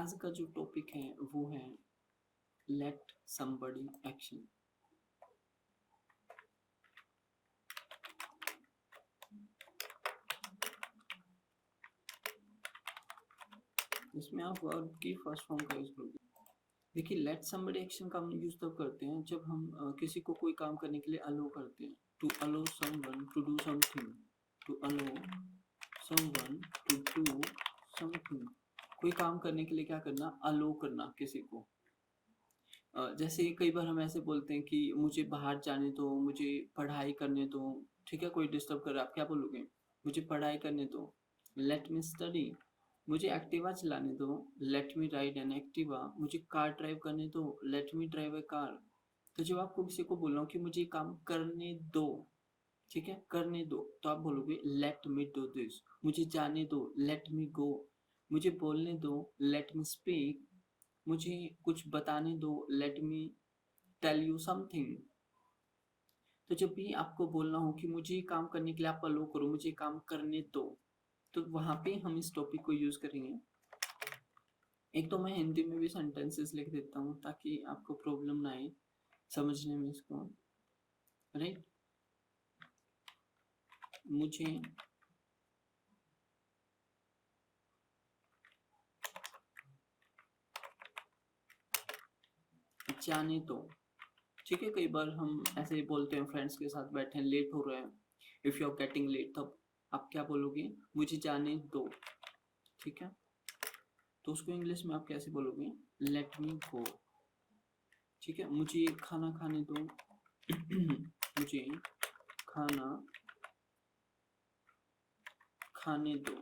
आज का जो टॉपिक है वो है लेट समबडी एक्शन। इसमें आप वर्ब की फर्स्ट फॉर्म का यूज करोगे। देखिए, लेट समबडी एक्शन का हम यूज तब करते हैं जब हम किसी को कोई काम करने के लिए अलो करते हैं। To allow someone to do something, to allow someone to do something. कोई काम करने के लिए क्या करना, अलो करना किसी को। जैसे कई बार हम ऐसे बोलते हैं कि मुझे बाहर जाने दो, मुझे पढ़ाई करने दो। ठीक है, कोई डिस्टर्ब कर रहा है, आप क्या बोलोगे? मुझे पढ़ाई करने दो, लेट मी स्टडी। मुझे एक्टिवा चलाने दो, let me ride an Activa. मुझे कार ड्राइव करने दो, let me drive a car. तो जब आपको किसी को बोल रहा हूँ कि मुझे काम करने दो, ठीक है, करने दो, तो आप बोलोगे लेट मी डू दिस। मुझे जाने दो, लेट मी गो। मुझे बोलने दो, लेट मी स्पीक। मुझे कुछ बताने दो, let me tell you something. तो जब भी आपको बोलना हो कि मुझे काम करने के लिए आप अलो करो, मुझे काम करने दो, तो वहां पे हम इस टॉपिक को यूज करेंगे। एक तो मैं हिंदी में भी सेंटेंसेस लिख देता हूँ ताकि आपको प्रॉब्लम ना आए समझने में इसको। राइट, मुझे जाने दो। ठीक है, कई बार हम ऐसे ही बोलते हैं, फ्रेंड्स के साथ बैठे हैं, लेट हो रहे हैं, if you are getting late, तब आप क्या बोलोगे? मुझे जाने दो। ठीक है, तो उसको इंग्लिश में आप कैसे बोलोगे? लेट मी गो। ठीक है, मुझे खाना खाने दो मुझे खाना खाने दो।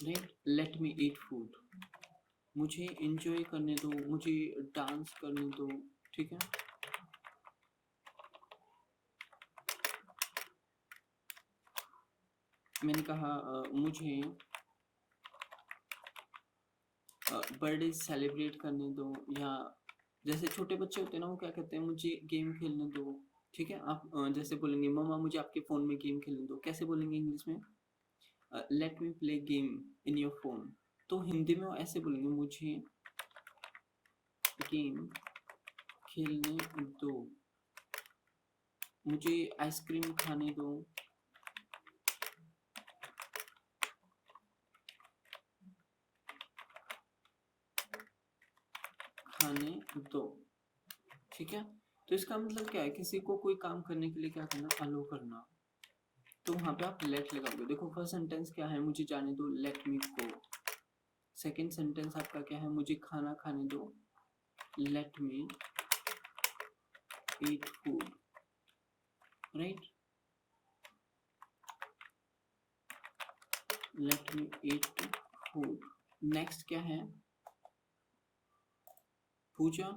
Right, let me eat food. मुझे एंजॉय करने दो, मुझे डांस करने दो। ठीक है, मैंने कहा मुझे बर्थडे सेलिब्रेट करने दो। या जैसे छोटे बच्चे होते हैं ना, वो क्या कहते हैं, मुझे गेम खेलने दो। ठीक है, आप जैसे बोलेंगे मम्मा मुझे आपके फोन में गेम खेलने दो, कैसे बोलेंगे इंग्लिश में? Let me play game in your phone. तो हिंदी में वो ऐसे बोलेंगे, मुझे गेम खेलने दो, मुझे आइसक्रीम खाने दो। खाने दो। ठीक है, तो इसका मतलब क्या है, किसी को कोई काम करने के लिए क्या करना, अलो करना। तो वहां पे आप लेट लगाओगे। देखो, फर्स्ट सेंटेंस क्या है, मुझे जाने दो, लेट मी गो। सेकेंड सेंटेंस आपका क्या है, मुझे खाना खाने दो, लेट मी eat food. Right, let me eat food. Next क्या है, पूजा,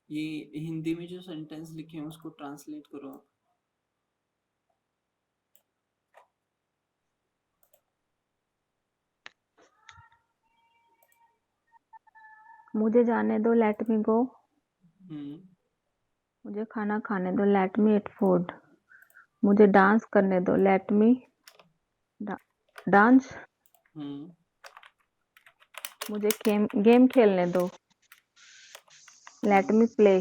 ये हिंदी में जो सेंटेंस लिखे हैं उसको ट्रांसलेट करो। मुझे जाने दो, लेट मी गो। हम्म, मुझे खाना खाने दो, लेट मी ईट फूड। मुझे डांस करने दो, लेट मी डांस। हम्म, मुझे गेम खेलने दो, लेट मी play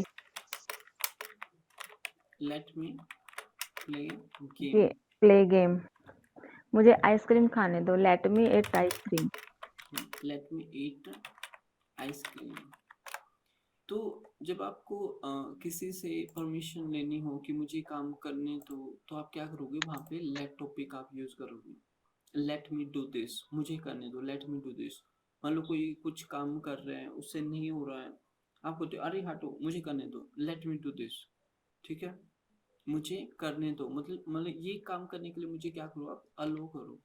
let me play game. Play game. मुझे आइसक्रीम खाने दो, लेट मी eat ice cream. Let me eat ice cream. तो जब आपको किसी से परमिशन लेनी हो कि मुझे काम करने दो, तो आप क्या करोगे, वहां पे लेट टॉपिक आप यूज करोगे। लेट मी डू दिस, मुझे करने दो, लेट मी डू दिस। मान लो कोई कुछ काम कर रहे हैं, उससे नहीं हो रहा है, आप बोलते हो अरे हटो, मुझे करने दो, लेट मी डू दिस। ठीक है, मुझे करने दो, मतलब ये काम करने के लिए मुझे क्या करो, आप अलो करो।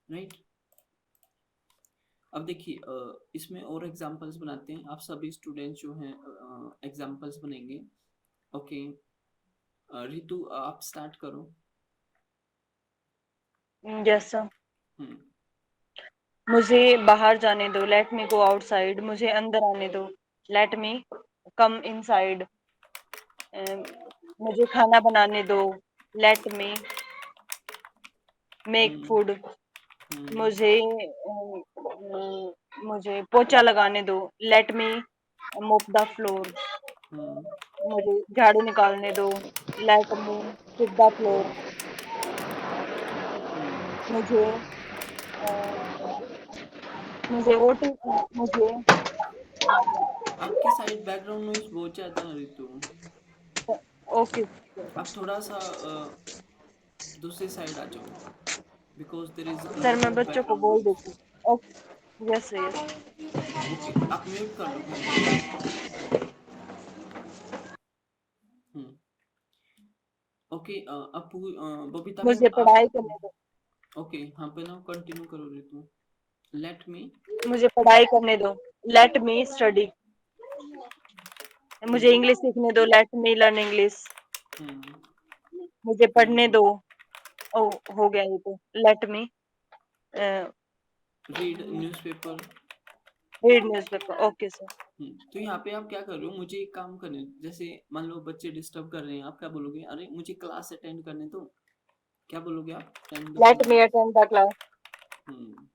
राइट, अब देखिए इसमें और एग्जांपल्स बनाते हैं। आप सभी स्टूडेंट्स जो हैं एग्जांपल्स बनेंगे। ओके, रितु आप स्टार्ट करो। Yes sir. हम्म, मुझे बाहर जाने दो, लेट मी गो आउटसाइड। मुझे अंदर आने दो, लेट मी कम इनसाइड। मुझे खाना बनाने दो, लेट मी मेक हम्म फूड, हम्म मुझे मुझे पोछा लगाने दो, लेट मी मोप द फ्लोर, हम्म मुझे झाड़ू निकालने दो, let me sweep the floor, hmm मुझे अ, मुझे ओटी मुझे आपकी साइड बैकग्राउंड नॉइस बहुत ज्यादा है ऋतु। ओके आप थोड़ा सा दूसरी साइड आ जाओ, because there is sir, lot मैं ऑफ बच्चों को बैकग्राउंड बोल नॉइस। देती हूँ। Okay, yes yes. ओके, आप म्यूट कर लो पहले तो। हम्म ओके, बबीता मैम मुझे आप। पढ़ाई करने दो, ओके, हाँ पे ना कंटिन्यू करो ऋतु। Let me. मुझे पढ़ाई करने दो, लेट मी स्टडी, मुझे हम्म इंग्लिश सीखने दो, लेट मी लर्न इंग्लिश, मुझे वेरी पढ़ने गुड। दो। ओ, हो गया ये तो, let me read newspaper. Read newspaper, okay sir. तो यहाँ पे आप क्या कर रहे हो, मुझे एक काम करने दो। जैसे मान लो बच्चे डिस्टर्ब कर रहे हैं, आप क्या बोलोगे, अरे मुझे क्लास अटेंड करने दो, क्या बोलोगे आप, attend the let me class. Attend the class, hmm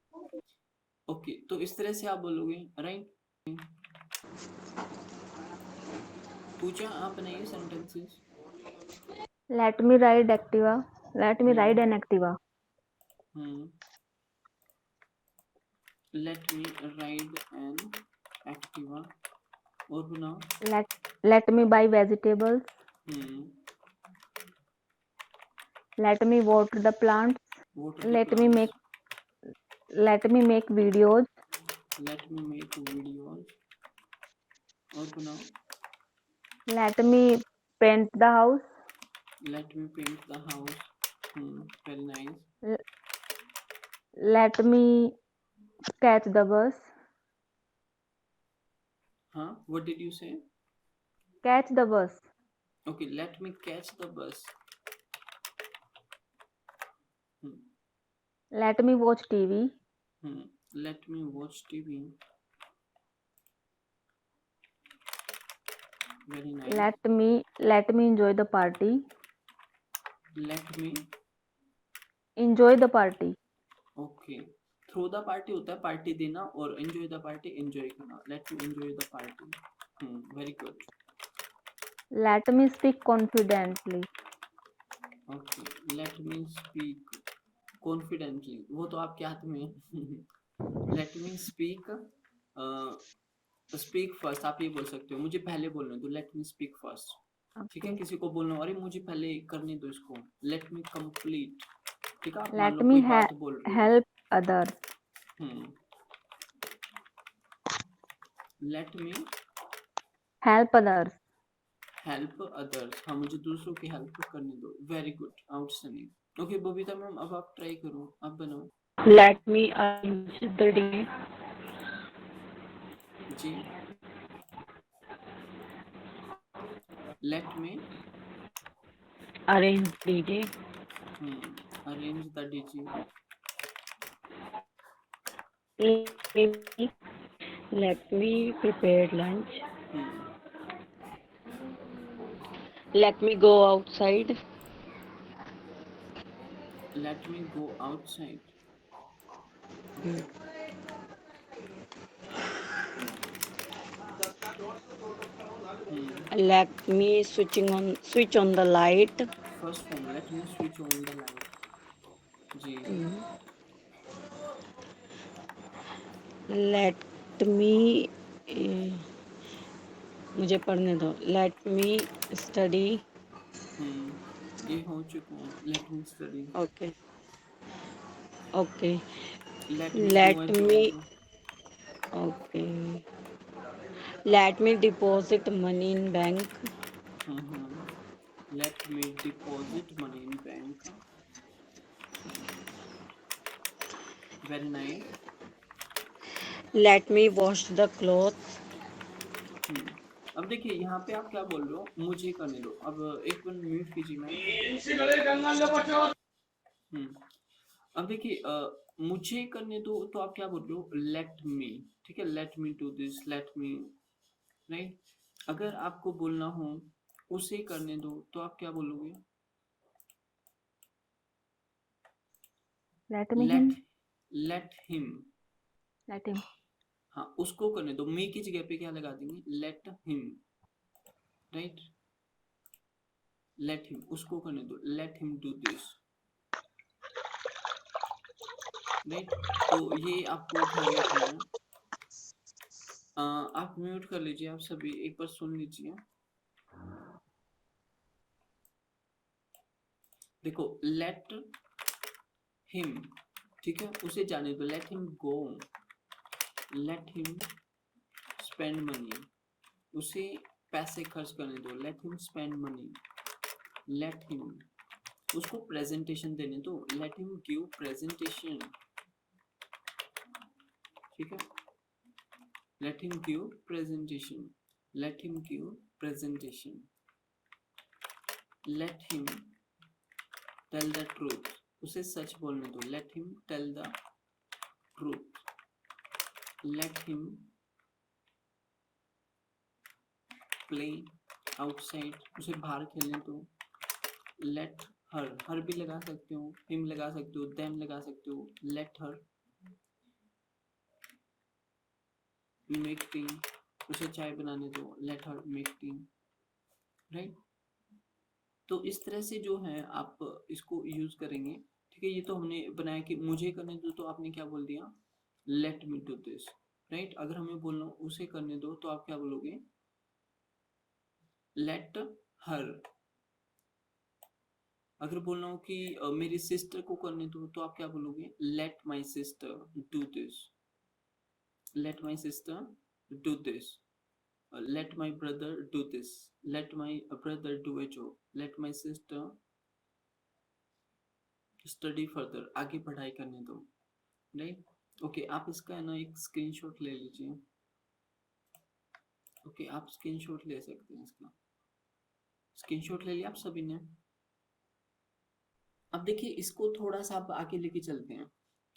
okay, तो इस तरह से आप बोलोगे, राइट। पूजा, आप बनाइए sentences. Let me ride Activa. Let me ride hmm an Activa. Hmm let me ride an Activa. और बनाओ। Let let me buy vegetables. Hmm Let me water the plants. Water the Let me plants. make let me make videos. Let me make videos. और बनाओ। Let me paint the house. Let me paint the house. Very nice. L- Let me catch the bus. हाँ, what did you say. Catch the bus. Okay, let me catch the bus. Let me watch TV. Let me watch TV. Very nice. Let me enjoy the party. Let me. Enjoy the party. Okay, throw the party होता है party देना, और enjoy the party enjoy करना। Let me enjoy the party. Very good. Let me speak confidently. Okay, let me speak confidently, वो तो आपके हाथ में है। Let me speak, speak first. आप ये बोल सकते हो, मुझे पहले बोलने दो, लेट मी स्पीक फर्स्ट। ठीक है, Okay. किसी को बोलना, अरे मुझे पहले करने दो इसको, लेट मी कंप्लीट। ठीक है, आप मान Let लो me कोई बात बोल रहे हो। help others. Let me Help others. Help others. हाँ, मुझे दूसरों की हेल्प करने दो। Very good, outstanding. Okay Babita ma'am, अब आप ट्राई करो, आप बनाओ। Let me arrange the day. जी, let me Arrange DJ. Arrange the DJ. Let me prepare lunch. Hmm Let me go outside. Let me go outside. Let me switch on the light. First form, let me switch on the light. जी। Let me मुझे पढ़ने दो. Let me study. ये हो चुका है, let me study. Okay. Okay. Let me do a Let me. Job. Okay. Let me deposit money in bank. Let me deposit money in bank. Very nice. Let me wash the clothes. अब देखिए यहाँ पे आप क्या बोल रहे हो, मुझे करने दो। अब एक मिनट म्यूट कीजिए मैम। अब देखिए, मुझे करने दो, तो आप क्या बोल रहे हो, लेट मी। ठीक है, let me do this, let me, right. अगर आपको बोलना हो उसे करने दो, तो आप क्या बोलोगे। Let me him, let him, let him, हाँ उसको करने दो, मी की जगह पे क्या लगा देंगे, let him, right, late him, उसको करने दो, let him do this, right. तो ये आपको ध्यान रखना है। आप म्यूट कर लीजिए, आप सभी एक बार सुन लीजिए। देखो लेट हिम, ठीक है, उसे जाने दो, let him go, let him spend money, उसे पैसे खर्च करने दो, let him spend money, let him, उसको प्रेजेंटेशन देने दो, लेट हिम गिव प्रेजेंटेशन, ठीक है, let him give presentation, let him give presentation, let him tell the truth, उसे सच बोलने दो, let him tell the truth, let him play outside, उसे बाहर खेलने दो, लेट हर, हर भी लगा सकते हो, हिम लगा सकते हो, देम लगा सकते हो, लेट हर मेक टी, उसे चाय बनाने दो, let her make tea, right. तो इस तरह से जो है आप इसको यूज करेंगे, ठीक है। ये तो हमने बनाया कि मुझे करने दो, तो आपने क्या बोल दिया, let me do this, right. अगर हमें बोलना उसे करने दो तो आप क्या बोलोगे, लेट हर। अगर बोलना हो कि मेरी सिस्टर को करने दो तो आप क्या बोलोगे, late my sister do this, late my sister do this, late my brother do this, late my brother do a job, late my sister study further, आगे पढ़ाई करने दो, राइट। ओके, आप इसका है ना एक स्क्रीनशॉट ले लीजिए। ओके, आप स्क्रीनशॉट ले सकते हैं इसका, स्क्रीनशॉट ले लिया आप सभी ने। अब देखिए इसको थोड़ा सा आप आगे लेके चलते हैं।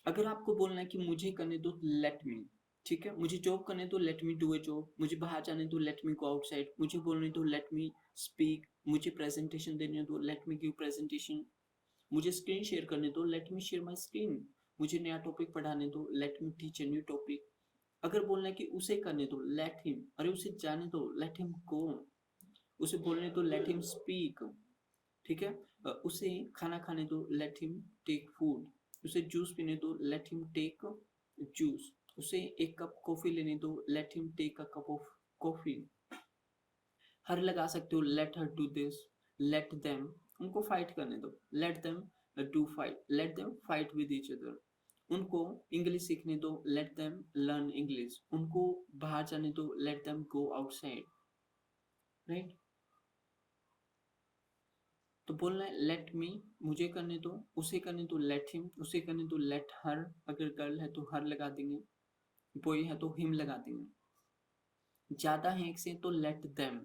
अगर आपको बोलना है कि मुझे करने दो, लेट मी, ठीक है, मुझे जॉब करने दो, let me do a job, मुझे बाहर जाने दो, लेट मी गो आउटसाइड, मुझे बोलने दो, लेट मी स्पीक, मुझे प्रेजेंटेशन देने दो, लेट मी गिव प्रेजेंटेशन, मुझे स्क्रीन शेयर करने दो, let me share my screen, मुझे नया टॉपिक पढ़ाने दो, let me teach a new topic. अगर बोलना है कि उसे करने दो, लेट हिम, अरे उसे जाने दो, लेट हिम गो, उसे बोलने दो, लेट हिम स्पीक, ठीक है। उसे खाना खाने दो, लेट हिम टेक फूड, उसे जूस पीने दो, लेट हिम टेक जूस, उसे एक कप कॉफी लेने दो, let him take a cup of coffee. हर लगा सकते हो, let her do this, let them, उनको फाइट करने दो, let them do fight, let them fight with each other, उनको इंग्लिश सीखने दो, लेट देम लर्न इंग्लिश, उनको बाहर जाने दो, let them go outside, right. तो बोलना है लेट मी, मुझे करने दो, उसे करने दो, लेट हिम, उसे करने दो, लेट हर, अगर गर्ल है तो हर लगा देंगे, बॉय है तो हिम लगा देंगे, ज्यादा है एक से तो लेट देम,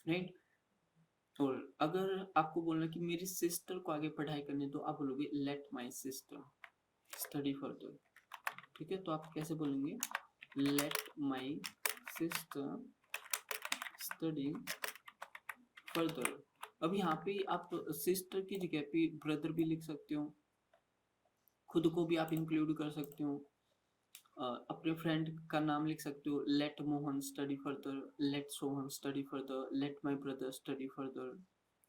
राइट। और अगर आपको बोलना कि मेरी सिस्टर को आगे पढ़ाई करने दो, आप बोलोगे late my sister study further, ठीक है। तो आप कैसे बोलेंगे, late my sister study further. अब यहाँ पे आप सिस्टर की जगह पे ब्रदर भी लिख सकते हो, खुद को भी आप इंक्लूड कर सकते हो, अपने फ्रेंड का नाम लिख सकते हो, let Mohan study further, let Sohan study further, let my brother study further,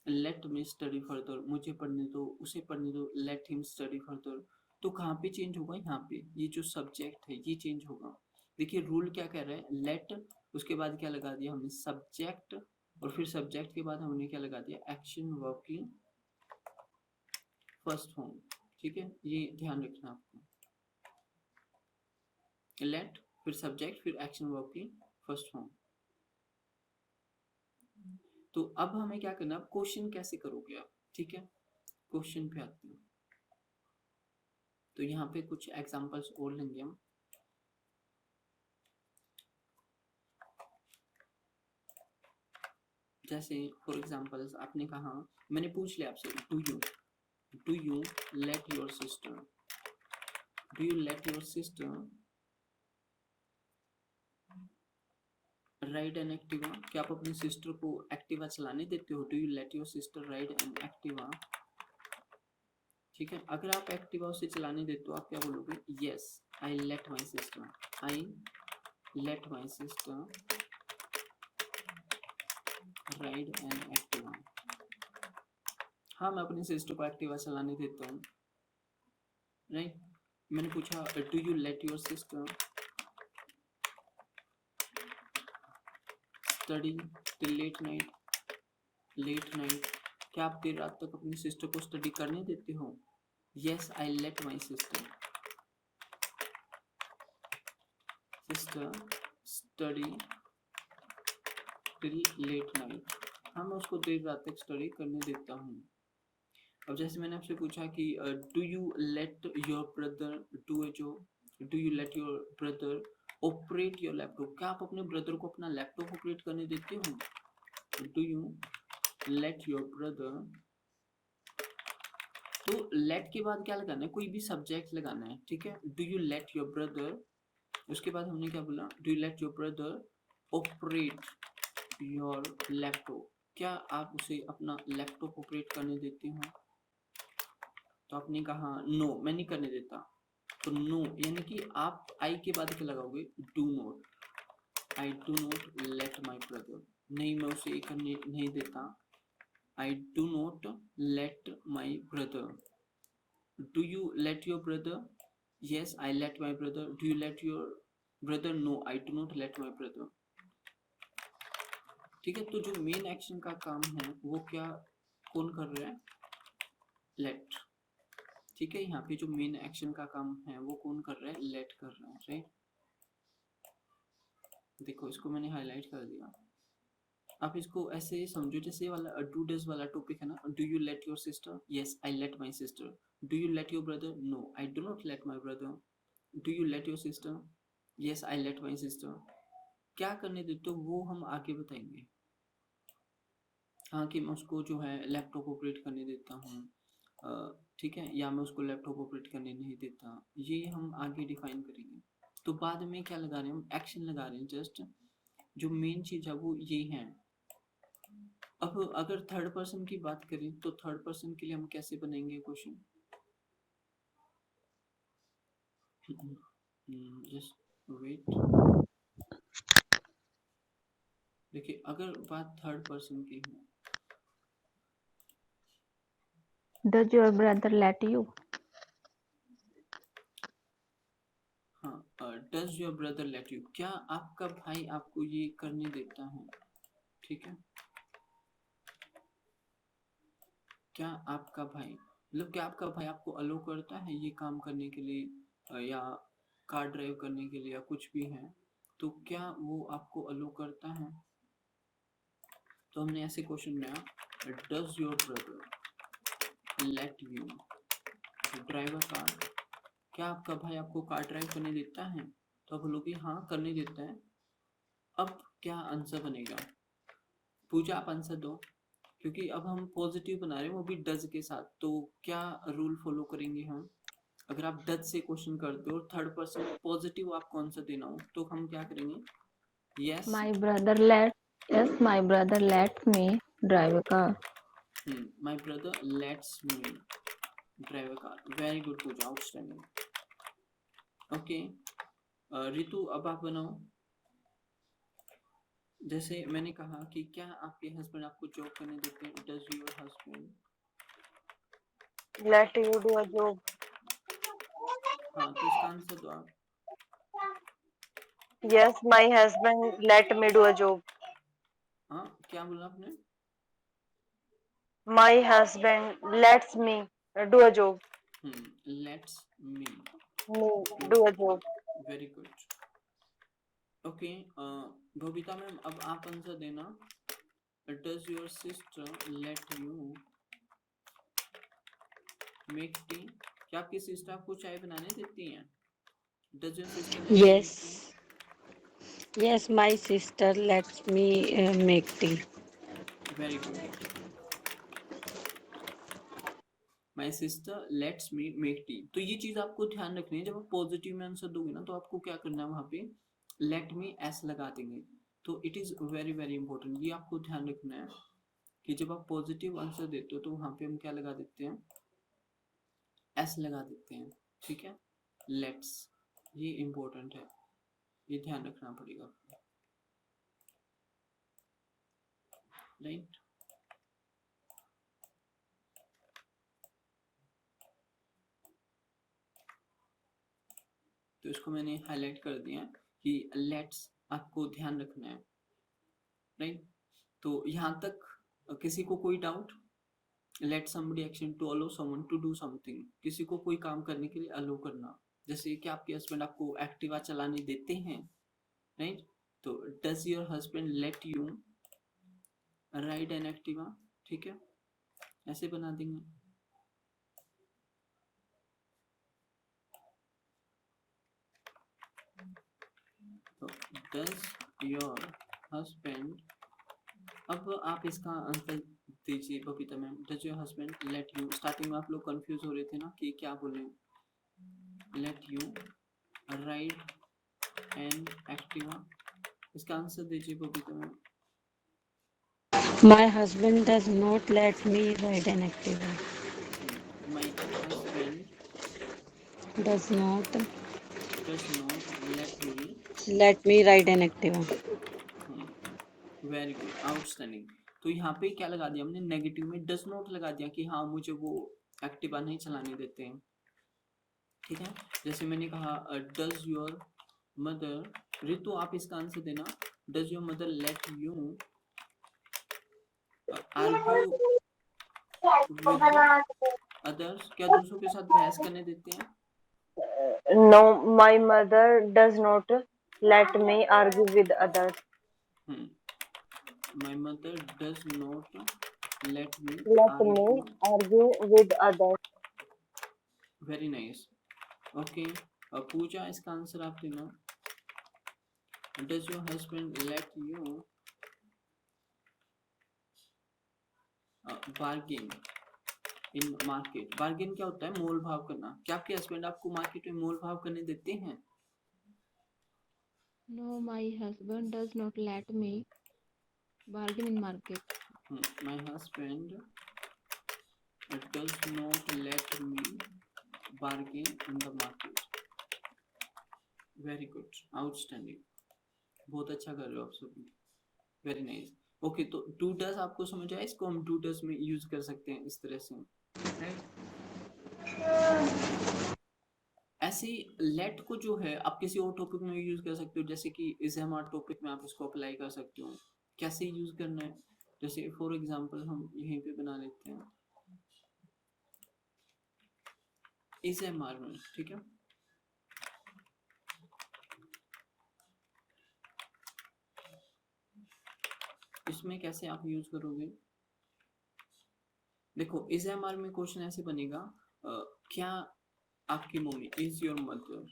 let me study further, मुझे पढ़ने दो, उसे पढ़ने दो, लेट हिम स्टडी फर्दर। तो कहाँ पे चेंज होगा, यहाँ पे ये जो सब्जेक्ट है ये चेंज होगा। देखिए रूल क्या कह रहा है, लेट, उसके बाद क्या लगा दिया हमने, सब्जेक्ट, और फिर सब्जेक्ट के बाद हमने क्या लगा दिया, एक्शन वर्ब की फर्स्ट फॉर्म, ठीक है, ये ध्यान रखना आपको, लेट फिर सब्जेक्ट फिर एक्शन वर्ब की फर्स्ट फॉर्म। तो अब हमें क्या करना है, क्वेश्चन कैसे करोगे आप, ठीक है, क्वेश्चन पे आते हैं। तो यहाँ पे कुछ एग्जांपल्स और लेंगे हम, जैसे फॉर एग्जांपल्स आपने कहा, मैंने पूछ लिया आपसे, do you let your sister, do you let your sister ride an Activa, क्या आप अपनी सिस्टर को एक्टिवा चलाने देते हो, do you let your sister ride an Activa, ठीक है, अगर आप एक्टिवा उसे चलाने देते हो आप क्या बोलोगे? Yes I let my sister, I let my sister ride an Activa. हाँ, मैं अपनी सिस्टर को एक्टिवा चलाने देता हूँ, राइट। मैंने पूछा do you let your sister study till late night? क्या आप देर रात तक अपनी सिस्टर को स्टडी करने देते हो? Yes I let my sister study till late night. हाँ, मैं उसको देर रात तक स्टडी करने देता हूँ। अब जैसे मैंने आपसे पूछा कि do you let your brother do a job, do you let your brother operate your laptop? क्या आप अपने ब्रदर को अपना लैपटॉप ऑपरेट करने देते हो? Do you let your brother, तो लेट के बाद क्या लगाना है? कोई भी सब्जेक्ट लगाना है, ठीक है। Do you let your brother, उसके बाद हमने क्या बोला? Do you let your brother operate your laptop? क्या आप उसे अपना लैपटॉप ऑपरेट करने देते हो? तो आपने कहा नो मैं नहीं करने देता, तो नो यानी कि आप आई के बाद क्या लगाओगे? Do not, I do not let my brother, नहीं मैं उसे ये करने नहीं देता। I do not let my brother. Do you let your brother? Yes I let my brother. Do you let your brother? No I do not let my brother. ठीक है, तो जो मेन एक्शन का काम है वो क्या कौन कर रहा है? लेट। ठीक है, यहाँ पे जो मेन एक्शन का काम है वो कौन कर रहा है? लेट कर रहा है, राइट। देखो इसको मैंने हाईलाइट कर दिया, आप इसको ऐसे समझो जैसे वाला डू डज वाला टॉपिक है ना। Do you let your sister? Yes I let my sister. Do you let your brother? No I do not let my brother. Do you let your sister? Yes I let my sister. क्या करने देते हो वो हम आगे बताएंगे। हाँ, कि मैं उसको जो है लैपटॉप ऑपरेट करने देता हूँ, ठीक है, या मैं उसको लैपटॉप ऑपरेट करने नहीं देता, ये हम आगे डिफाइन करेंगे। तो बाद में क्या लगा रहे हैं हम? एक्शन लगा रहे हैं। जस्ट जो मेन चीज है वो ये है। अब अगर थर्ड पर्सन की बात करें तो थर्ड पर्सन के लिए हम कैसे बनाएंगे क्वेश्चन? जस्ट वेट, देखिए अगर बात थर्ड पर्सन की है, Does your brother let you? हाँ, does your brother let you? क्या आपका भाई आपको ये करने देता है? ठीक है, क्या आपका भाई, मतलब क्या आपका भाई आपको अलो करता है ये काम करने के लिए, या कार ड्राइव करने के लिए, या कुछ भी है, तो क्या वो आपको अलो करता है? तो हमने ऐसे क्वेश्चन बनाया, does your brother let you drive a car? क्या आपका भाई आपको कार ड्राइव करने देता है? तो आप बोलोगे हाँ करने देता है। अब क्या आंसर बनेगा? पूजा आप आंसर दो, क्योंकि अब हम पॉजिटिव बना रहे हैं वो भी डज के साथ, तो क्या रूल फॉलो करेंगे हम? अगर आप डज से क्वेश्चन करते हो थर्ड पर्सन पॉजिटिव आपको आंसर देना हो तो हम क्या करेंगे? Yes My brother let Yes, my brother lets me drive a car. My brother lets me drive a car. Very good Pooja, outstanding. Okay Ritu, अब आप बनाओ। जैसे मैंने कहा कि क्या आपके हस्बैंड आपको जॉब करने देते हैं? Does your husband let you do a job? हाँ, तो इसका आंसर दो आप। Yes, my husband let me do a job. हाँ, क्या बोला आपने? My husband lets me do a job. Let's me Me do a job. Very good. Okay Babita ma'am, अब आप आंसर देना। Does your sister let you make tea? क्या आपकी sister आपको चाय बनाने देती हैं? Does your sister let you make Yes. T? Yes, my sister lets me make tea. Very good, my sister let's me make tea. तो ये चीज आपको ध्यान रखनी है, जब आप पॉजिटिव में आंसर दोगे ना तो आपको क्या करना है वहां पे लेट मी एस लगा देंगे। तो it is very very important, ये आपको ध्यान रखना है कि जब आप पॉजिटिव आंसर देते हो तो वहां पे हम क्या लगा देते हैं? एस लगा देते हैं, ठीक है। लेट्स, ये इम्पोर्टेंट है, ये ध्यान रखना पड़ेगा, राइट। तो इसको मैंने हाईलाइट कर दिया कि लेट्स आपको ध्यान रखना है, राइट। तो यहाँ तक किसी को कोई doubt? Let somebody action to allow someone to do something, किसी को कोई काम करने के लिए अलो करना, जैसे कि आपके हस्बैंड आपको एक्टिवा चलाने देते हैं, राइट। तो does your husband let you ride an Activa, ठीक है, ऐसे बना देंगे। तो डज योर हस्बैंड, अब आप इसका आंसर दीजिए Babita ma'am. Does your husband let you, starting में आप लोग कंफ्यूज हो रहे थे ना कि क्या बोले, let you ride an Activa, इसका आंसर दीजिए Babita ma'am. My husband does not let me ride an Activa. My husband Does not does not let me ride an Activa. Very good, outstanding. तो यहाँ पे क्या लगा दिया हमने, नेगेटिव में डज नॉट लगा दिया कि हाँ मुझे वो एक्टिवा नहीं चलाने देते हैं, ठीक है। जैसे मैंने कहा डज योर मदर, रितु आप इसका आंसर देना, does your mother let you argue with others, क्या दूसरों के साथ बहस करने देते हैं? No, my mother does not let me argue with others. My mother does not let me argue with others. Very nice, okay. Pooja इसका आंसर आप देना, does your husband let you bargain in market. Bargain क्या होता है? मोल भाव करना। क्या आपके हस्बैंड आपको मार्केट में मोल भाव करने देते हैं? No, my husband does not let me bargain in market. My husband does not let me bargain in the market. Very good, outstanding, बहुत अच्छा कर रहे हो आप सभी, वेरी नाइस। ओके, तो डू डज आपको समझ आया? इसको हम डू डज में यूज कर सकते हैं इस तरह से, राइट। ऐसे लेट को जो है आप किसी और टॉपिक में यूज कर सकते हो, जैसे कि इज हमारे टॉपिक में आप इसको अप्लाई कर सकते हो। कैसे यूज करना है, जैसे फॉर एग्जांपल हम यहीं पे बना लेते हैं इज एमआर में, ठीक है। इसमें कैसे आप यूज करोगे, देखो इज एमआर में क्वेश्चन ऐसे बनेगा, क्या आपकी mummy, is your mother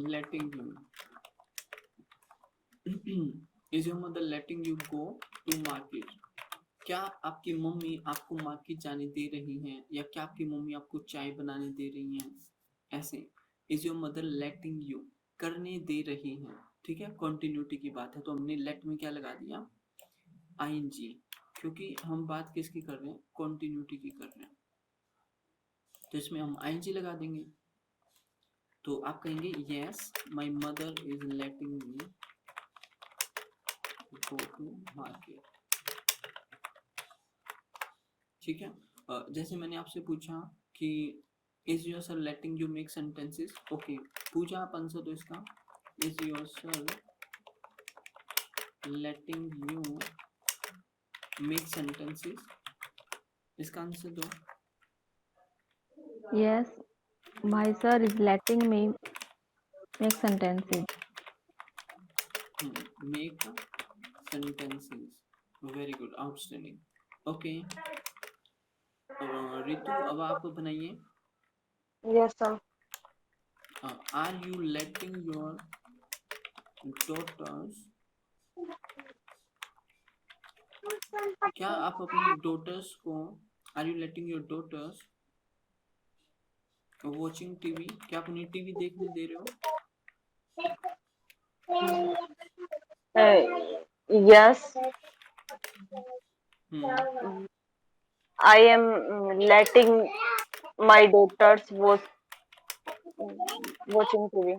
letting you is your mother letting you go to market, क्या आपकी मम्मी आपको मार्केट जाने दे रही हैं, या क्या आपकी मम्मी आपको चाय बनाने दे रही हैं, ऐसे। Is your mother letting you, करने दे रही हैं, ठीक है, कंटिन्यूटी की बात है, तो हमने लेट में क्या लगा दिया, आईएनजी, क्योंकि हम बात किसकी कर रहे हैं, कंटिन्यूटी की कर रहे हैं, तो इसमें हम आईएनजी लगा देंगे। तो आप कहेंगे yes my mother is letting me go to market, ठीक है। जैसे मैंने आपसे पूछा कि is your sir letting you make sentences, okay पूछा आप आंसर दो इसका, is your sir letting you make sentences, इसका आंसर दो। Yes, my sir is letting me make sentences. Make sentences, very good, outstanding, okay। Ritu अब आप बनाइए। Yes, sir. Are you letting your daughters, क्या आप अपनी daughters को, are you letting your daughters watching TV, क्या आप उन्हें टीवी देखने दे रहे हो? Yes, I am letting My daughters was watching TV.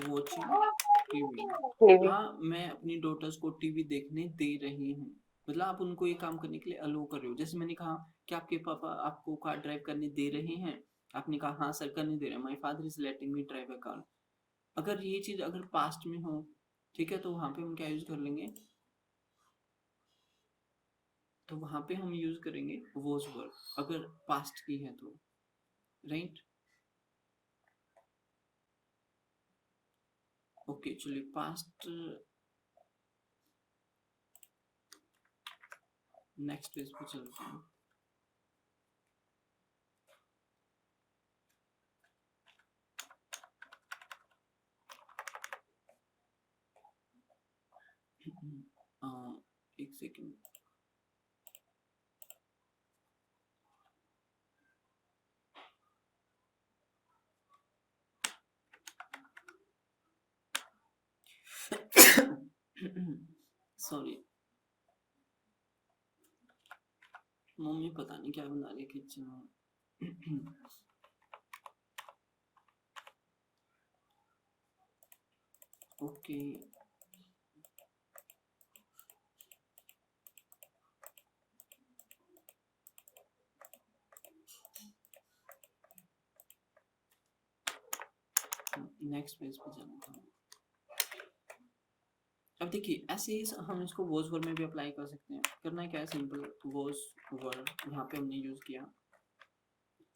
Watching TV. TV. हाँ, मैं अपनी डॉटर्स को टीवी देखने दे रही हूँ। मतलब आप उनको ये काम करने के लिए अलो कर रहे हो। जैसे मैंने कहा कि आपके पापा आपको कार ड्राइव करने दे रहे हैं, आपने कहा हाँ सर करने दे रहे हैं, my father is letting me drive a car. अगर ये चीज अगर पास्ट में हो, ठीक है, तो वहां पे हम क्या यूज कर लेंगे, तो वहां पे हम यूज करेंगे वॉज वर्ब, अगर पास्ट की है तो, राइट। ओके चलिए पास्ट नेक्स्ट पेज पे चलते हैं। एक सेकेंड। सॉरी, मम्मी पता नहीं क्या बना रही किचन में। ओके नेक्स्ट पेज पे जाना था। अब देखिए ऐसे ही हम इसको वॉज वर्ड में भी अप्लाई कर सकते हैं। करना है क्या है, सिंपल वॉज वर्ड यहाँ पे हमने यूज किया।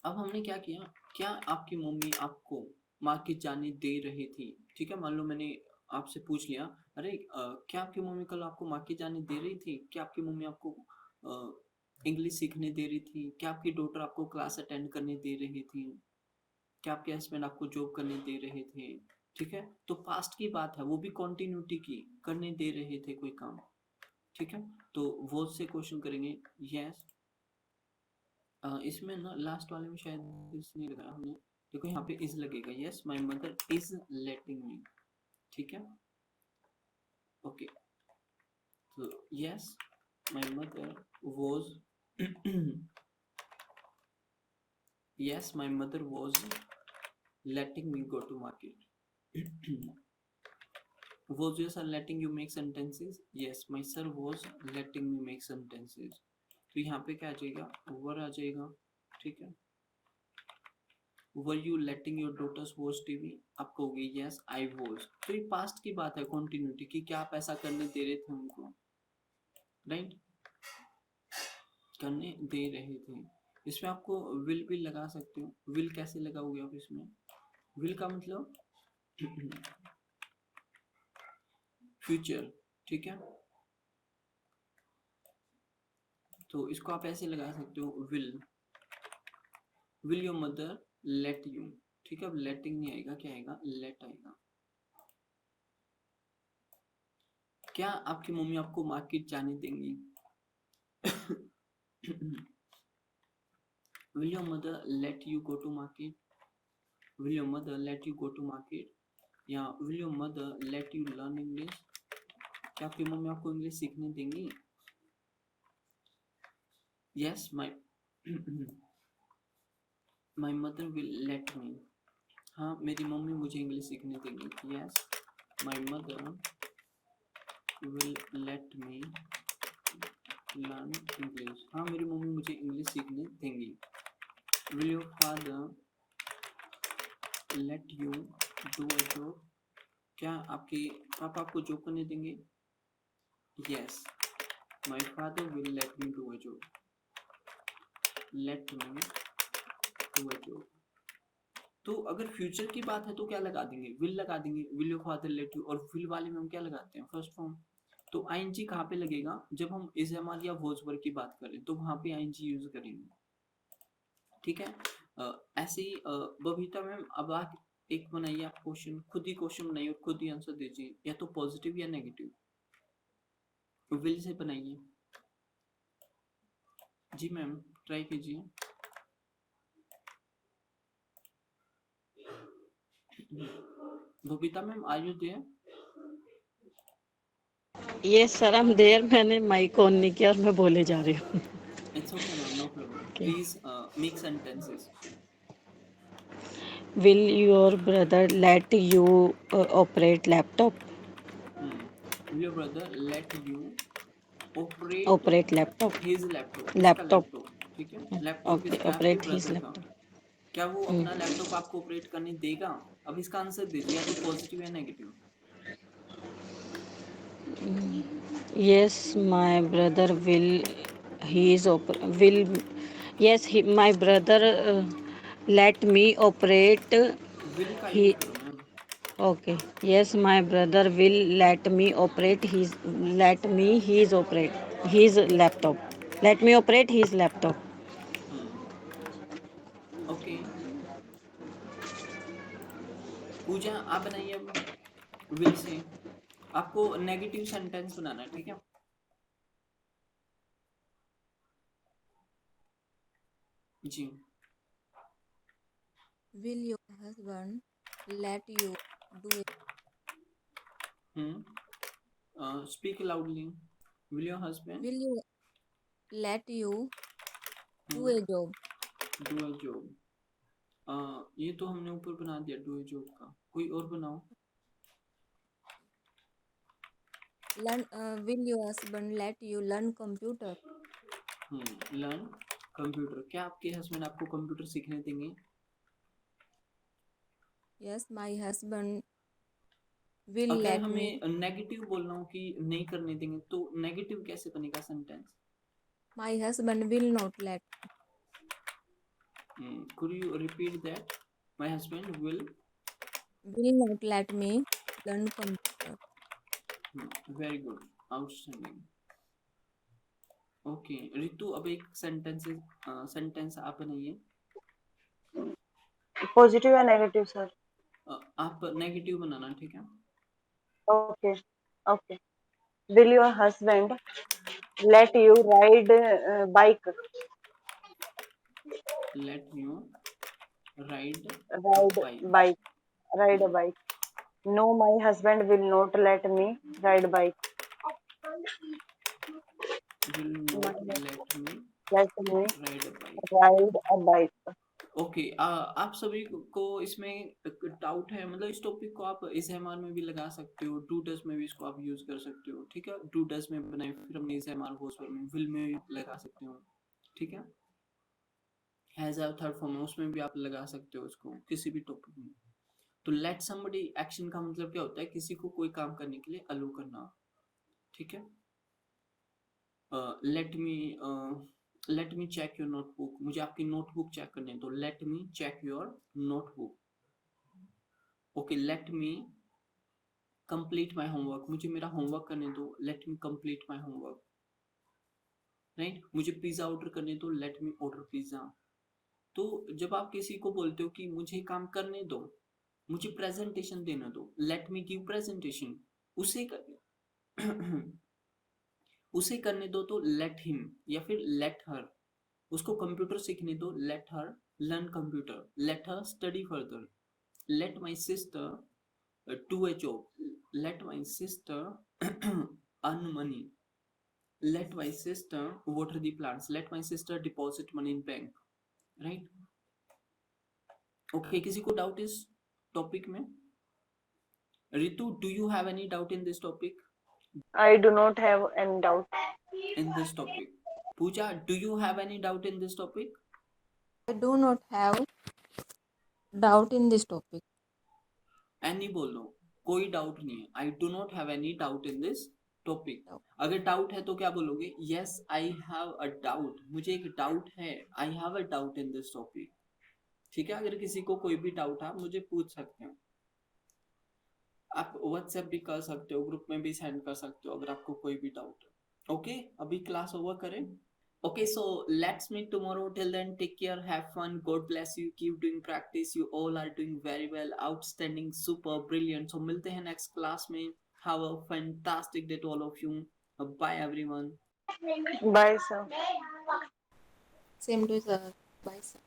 अब हमने क्या किया, क्या आपकी मम्मी आपको मार्केट जाने दे रही थी, ठीक है। मान लो मैंने आपसे पूछ लिया, अरे क्या आपकी मम्मी कल आपको मार्केट जाने दे रही थी, क्या आपकी मम्मी आपको इंग्लिश सीखने दे रही थी, क्या आपकी डॉटर आपको क्लास अटेंड करने दे रही थी, क्या आपके हस्बैंड आपको जॉब करने दे रहे थे, ठीक है। तो पास्ट की बात है, वो भी कॉन्टिन्यूटी की, करने दे रहे थे कोई काम, ठीक है। तो वो से क्वेश्चन करेंगे यस। इसमें ना लास्ट वाले में शायद इस नहीं लगाया हमने, देखो यहाँ पे इज लगेगा, yes my mother is letting me, ठीक है। ओके तो yes my mother was yes my mother was letting me go to market। was your sir letting you make sentences? yes my sir was letting me make sentences। तो यहाँ पे क्या आ जाएगा, वर आ जाएगा, ठीक है। Were you letting your daughters watch TV, आप कहोगे यस आई वॉज। तो ये पास्ट की बात है, कॉन्टिन्यूटी की, क्या आप ऐसा करने दे रहे थे उनको, राइट, करने दे रहे थे। इसमें आपको विल भी लगा सकते हो। विल कैसे लगाओगे आप इसमें, विल का मतलब फ्यूचर, ठीक है। तो इसको आप ऐसे लगा सकते हो, will your mother let you, ठीक है। अब लेटिंग नहीं आएगा, क्या आएगा, लेट आएगा। क्या आपकी मम्मी आपको मार्केट जाने देंगी। Will your mother let you go to market, will your mother let you go to market, या will your mother let you learn English, क्या आपकी मम्मी आपको इंग्लिश सीखने देंगी। Yes my my mother will let me, हाँ मेरी mummy मुझे English सीखने देंगी। Yes my mother will let me learn English, हाँ मेरी मम्मी मुझे इंग्लिश सीखने देंगी। Will your father let you do a job, क्या आपके पापा आपको जॉब करने देंगे। Yes my father will let me do a job, let me do a job. तो अगर फ्यूचर की बात है तो क्या लगा देंगे, विल लगा देंगे, will your father let you. और विल वाले में हम क्या लगाते हैं, फर्स्ट फॉर्म। तो आईएनजी कहाँ पे लगेगा, जब हम इज एमआर या वॉज वर्ब की बात करें तो वहां पे आईएनजी यूज करेंगे, ठीक है। ऐसे ही बबीता मैम अब आप एक बनाइए, आप क्वेश्चन खुद ही क्वेश्चन बनाइए और खुद ही आंसर दीजिए, या तो पॉजिटिव या नेगेटिव, विल से बनाइए। जी मैम ट्राई कीजिए। Babita ma'am are you there. Yes sir, I am there. मैंने माइक ऑन नहीं किया और मैं बोले जा रही हूँ। It's okay, ma'am, no problem. Okay. Please make sentences. Will your brother let you operate laptop? Hmm. Will your brother let you operate Operate laptop? his laptop? किसका Laptop. लैपटॉप? ठीक है, लैपटॉप Okay, किसका है? आपके operate his brother का। laptop. क्या वो Hmm. अपना लैपटॉप आपको ऑपरेट करने देगा? अब इसका आंसर दीजिए, या तो पॉजिटिव या negative. Yes, my brother will. He is will. Yes, my brother let me operate. Will का यूज He. करो ma'am. Okay. Yes, my brother will let me operate his operate his laptop. Let me operate his laptop. Okay, Pooja आप बनाइए अब will say. आपको negative sentence बनाना है, ठीक है। जी। Will your husband let you do it? Speak loudly. Will your husband Will you let you do a job? Do a job. ये तो हमने ऊपर बना दिया डू अ जॉब का, कोई और बनाओ। Will your husband let you learn computer? Learn computer. क्या आपके हस्बैंड आपको कंप्यूटर सीखने देंगे? Yes, my husband will अगर let me. हमें नेगेटिव बोलना हो कि नहीं करने देंगे, तो नेगेटिव कैसे बनेगा sentence? My husband will not let. Could you repeat that? My husband will Not let me learn computer. very good, outstanding. Okay Ritu, अब एक सेंटेंस आप बनाइए। पॉजिटिव या नेगेटिव सर? आप नेगेटिव बनाना, ठीक है। Okay okay. Will your husband let you ride bike? Late you ride Ride bike. bike. Ride a bike. No, my husband will not let me ride bike. Will My not husband let me let me ride a bike. ride a bike. Okay, आप सभी को इसमें doubt है, मतलब इस topic को आप इस एमआर में भी लगा सकते हो, डू डज में भी इसको आप यूज कर सकते हो, ठीक है। डू डज में बनाए, फिर हमने इस एमआर को उसमें विल में भी लगा सकते हो, ठीक है। हैज अ थर्ड फॉर्म है, उसमें भी आप लगा सकते हो इसको, किसी भी टॉपिक में। तो लेट समबडी एक्शन का मतलब क्या होता है? किसी को कोई काम करने के लिए अलो करना, ठीक है। Let me check your notebook. मुझे आपकी नोटबुक चेक करने दो। Let me check your notebook. Okay, let me complete my homework. मुझे मेरा होमवर्क करने दो। Let me complete my homework. Right, मुझे पिज्जा ऑर्डर करने दो। Let me order pizza. तो जब आप किसी को बोलते हो कि मुझे काम करने दो, मुझे प्रेजेंटेशन देने दो, लेट मी गिव प्रेजेंटेशन, उसे उसे करने दो तो लेट हिम या फिर लेट हर। उसको कंप्यूटर सीखने दो, let her learn computer. Let her study further. Let my sister do a job. Late my sister earn money. Late my sister water the plants. Late my sister deposit money in bank. Right, okay. किसी को doubt इस topic में? Ritu, do you have any doubt in this topic? I do not have any doubt. In this topic, Pooja, do you have any doubt in this topic? I do not have doubt in this topic. Any बोलो, कोई doubt नहीं है। आई do not have any doubt in this topic. Doubt. अगर doubt है तो क्या बोलोगे? Yes I have a doubt. मुझे एक डाउट है। I have a doubt in this topic, ठीक है। अगर किसी को कोई भी डाउट है, आप मुझे पूछ सकते हो। आप व्हाट्सएप भी कर सकते हो, ग्रुप में भी सेंड कर सकते हो अगर आपको कोई भी डाउट है। ओके, अभी क्लास ओवर करें। Okay, so let's meet tomorrow. Till then, take care, have fun, God bless you, keep doing practice. You all are doing very well, outstanding, super, brilliant. So मिलते हैं next class में. Have a fantastic day to all of you. Bye everyone. Bye sir. Same to sir. Bye sir.